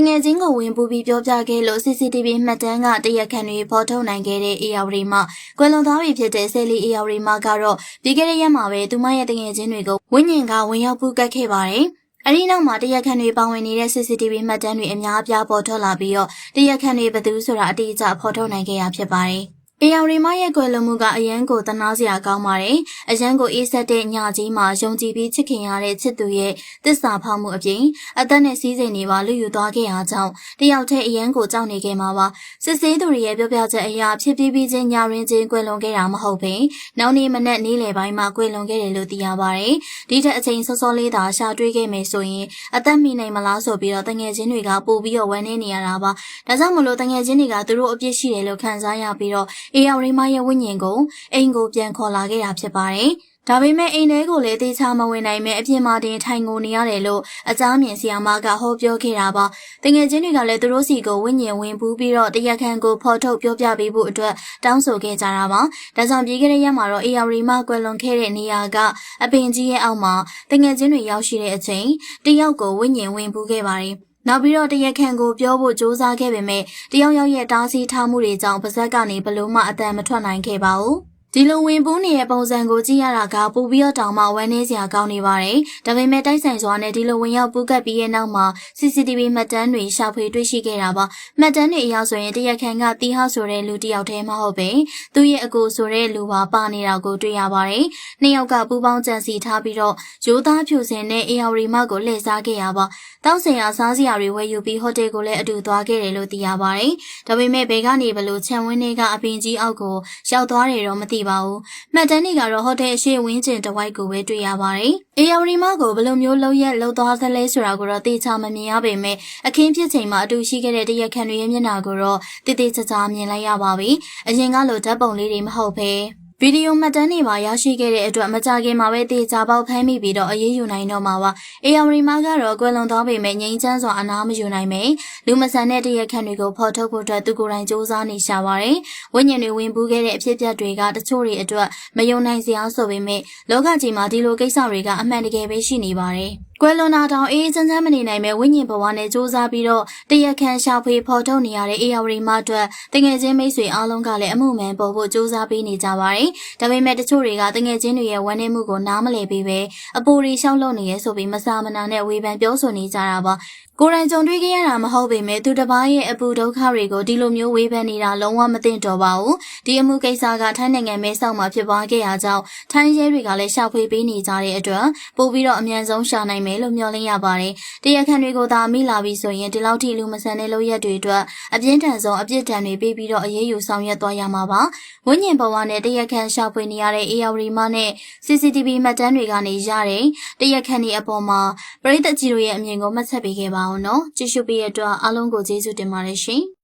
ငယ်ချင်းကိုဝင်ပူပြီးပြောပြခဲ့လို့ CCTV မှတ်တမ်းကတရားခံတွေဖော်ထုတ်နိုင်ခဲ့တဲ့ AR မှာကွယ်လွန်သွားပြီဖြစ်တဲ့ဆယ်လီ AR မှာကတော့ပြီးခဲ့တဲ့ရက်မှာပဲသူမရဲ့တငယ်ချင်းတွေကိုဝိညာဉ်ကဝင်ရောက်ပူးကတ်ခဲ့ပါတယ်။အဲဒီနောက်မှာတရားခံတွေပါဝင်နေတဲ့ CCTV မှတ်တမ်းတွေအများအပြားပေါ်ထွက်လာပြီးတော့တရားခံတွေဘယ်သူဆိုတာအတိအကျဖော်ထုတ်နိုင်ခဲ့ရဖြစ်ပါတယ်။ AR မရဲ့ကွယ်လွန်မှုကအရန်ကိုတနာစရာကောင်းပါတယ်။အရန်ကိုအေးဆက်တဲ့ညကြီးမှာယုံကြည်ပြီးချစ်ခင်ရတဲ့ချစ်သူရဲ့တစ္ဆာဖောက်မှုအပြင်အသက်နဲ့စီးစိမ်တွေပါလူယူသွားခဲ့ရကြောင်းတယောက်တည်းအရန်ကိုကြောက်နေခဲ့မှာပါ။စစ်ဆေးသူတွေရဲ့ပြောပြချက်အရဖြစ်ပြီးချင်းညရင်းချင်းကွယ်လွန်ခဲ့တာမဟုတ်ဘဲနောက်နေ့မနက်နေ့လယ်ပိုင်းမှာကွယ်လွန်ခဲ့တယ်လို့သိရပါတယ်။ဒီထက်အချိန်စောစောလေးသာရှာတွေ့ခဲ့မယ်ဆိုရင်အသက်မိနိုင်မလားဆိုပြီးတော့တငယ်ချင်းတွေကပို့ပြီးတော့ဝမ်းနေနေရတာပါ။ဒါကြောင့်မလို့တငယ်ချင်းတွေကသူတို့အပြစ်ရှိတယ်လို့ခံစားရပြီးတော့AR မရဲ့ဝိညာဉ်ကိုအိမ်ကိုပြန်ခေါ်လာခဲ့တာဖြစ်ပါတယ်။ဒါပေမဲ့အိမ်ထဲကိုလည်းတေချာမဝင်နိုင်မဲ့အပြင်မှာတင်ထိုင်ငိုနေရတယ်လို့အကြမ်းမြင်ဆီယာမကဟောပြောခဲ့တာပါ။တငယ်ချင်းတွေကလည်းသူတို့စီကိုဝိညာဉ်ဝင်ပူးပြီးတော့တရားခံကိုဖော်ထုတ်ပြောပြပေးဖို့အတွက်တောင်းဆိုခဲ့ကြတာပါ။ဒါကြောင့်ပြီးခဲ့တဲ့ရက်မှာတော့ AR မကွယ်လွန်ခဲ့တဲ့နေရာကအပင်ကြီးရဲ့အောက်မှာတငယ်ချင်းတွေရောက်ရှိတဲ့အချိန်တယောက်ကိုဝိညာဉ်ဝင်ပူးခဲ့ပါတယ်။နောက်ပြီးတော့တရားခံကိုပြောဖို့စ조사ခဲ့ပေမဲ့တယောက်ရဲ့တားဆီးထားမှုတွေကြောင့်ပါဇက်ကနေဘလို့မှအတန်မထွက်နိုင်ခဲ့ပါဘူး။ဒီလိုဝင်ပူးနေတဲ့ပုံစံကိုကြည့်ရတာကပိုပြီးတော့တောင်မှဝမ်းနည်းစရာကောင်းနေပါတယ်။ဒါပေမဲ့တိုက်ဆိုင်စွာနဲ့ဒီလိုဝင်ရောက်ပူးကပ်ပြီးရဲ့နောက်မှာ CCTV မှတ်တမ်းတွေရှာဖွေတွေ့ရှိခဲ့တာပါ။မှတ်တမ်းတွေအရဆိုရင်တရားခံကတီဟာဆိုတဲ့လူတစ်ယောက်တည်းမဟုတ်ပဲသူ့ရဲ့အကိုဆိုတဲ့လူပါနေတာကိုတွေ့ရပါတယ်။နှစ်ယောက်ကပူးပေါင်းကြံစီထားပြီးတော့ရိုးသားဖြူစင်တဲ့ AR မကိုလှည့်စားခဲ့ရပါ။တောက်စင်ရစားစရာတွေဝယ်ယူပြီးဟိုတယ်ကိုလည်းအတူသွားခဲ့တယ်လို့သိရပါတယ်။ဒါပေမဲ့ဘယ်ကနေဘလို့ခြံဝင်းတွေကအပင်ကြီးအောက်ကိုရောက်သွားတယ်တော့မသိပါဘူး။မှတ်တမ်းတွေကတော့ဟိုတယ်ရှေ့ဝင်းကျင်တစ်ဝိုက်ကိုပဲတွေ့ရပါတယ်။ AR မကိုဘယ်လိုမျိုးလှုပ်ရက်လှုပ်သွားသလဲဆိုတာကိုတော့သိချမမြင်ရပေမဲ့အခင်းဖြစ်ချိန်မှာအတူရှိခဲ့တဲ့တရားခံတွေရဲ့မျက်နှာကိုတော့တိတိကျကျမြင်လိုက်ရပါပြီ။အရင်ကလိုဓာတ်ပုံလေးတွေမဟုတ်ဘဲဗီဒီယိုမှတ်တမ်းတွေမှာရရှိခဲ့တဲ့အတွက်မကြခင်မှာပဲတေချာပေါက်ဖမ်းမိပြီးတော့အရေးယူနိုင်တော့မှာပါ။ AR မကတော့ကွယ်လွန်သွားပေမဲ့ငြိမ်းချမ်းစွာအနားမယူနိုင်ပဲလူမဆန်တဲ့တရားခံတွေကိုဖော်ထုတ်ဖို့အတွက်သူကိုယ်တိုင်စူးစမ်းနေရှာပါတယ်။ဝိညာဉ်တွေဝင်ပူးခဲ့တဲ့အဖြစ်အပျက်တွေကတချို့တွေအတွက်မယုံနိုင်စရာဆိုပေမဲ့လောကကြီးမှာဒီလိုကိစ္စတွေကအမှန်တကယ်ပဲရှိနေပါတယ်။ကွယ်လွန်တာတောင်အေးချမ်းချမ်းမနေနိုင်မဲ့ဝိညာဉ်ဘဝနဲ့စူးစမ်းပြီးတော့တရားခံရှာဖွေဖော်ထုတ်နေရတဲ့ AR မအတွက်တငယ်ချင်းမိတ်ဆွေအားလုံးကလည်းအမှုမှန်ပေါ်ဖို့စူးစမ်းပေးနေကြပါတယ်။ဒါပေမဲ့တချို့တွေကတငယ်ချင်းတွေရဲ့ဝမ်းနည်းမှုကိုနားမလည်ပေးပဲအပိုတွေရှောက်လုံနေရဲဆိုပြီးမစာမနာနဲ့ဝေဖန်ပြောဆိုနေကြတာပါ။ကိုယ်တိုင်ကြုံတွေ့ခဲ့ရတာမဟုတ်ပေမဲ့သူတစ်ပါးရဲ့အပူဒုက္ခတွေကိုဒီလိုမျိုးဝေဖန်နေတာလုံးဝမသိတော့ပါဘူး။ဒီအမှုကိစ္စကထိုင်းနိုင်ငံမဲဆောက်မှာဖြစ်ပွားခဲ့ရကြောင်းထိုင်းရဲတွေကလည်းရှာဖွေပေးနေကြတဲ့အတွက်ပို့ပြီးတော့အမြန်ဆုံးရှာနိုင်မယ်လို့မျှော်လင့်ရပါတယ်။တရားခံတွေကိုသာမိလာပြီးဆိုရင်ဒီလောက်ထိလူမဆန်တဲ့လုပ်ရက်တွေအတွက်အပြင်းထန်ဆုံးအပြစ်ဒဏ်တွေပေးပြီးတော့အရေးယူဆောင်ရွက်သွားရမှာပါ။ဝိညာဉ်ဘဝနဲ့တရားခံရှာဖွေနေရတဲ့ AR မနဲ့ CCTV မှတ်တမ်းတွေကနေရတဲ့တရားခံတွေအပေါ်မှာပရိသတ်ကြီးတို့ရဲ့အမြင်ကိုမှတ်ချက်ပေးခဲ့ပါအောင်နော်။ကြည့်ရှုပေးတဲ့အတွက်အားလုံးကိုကျေးဇူးတင်ပါတယ်ရှင်။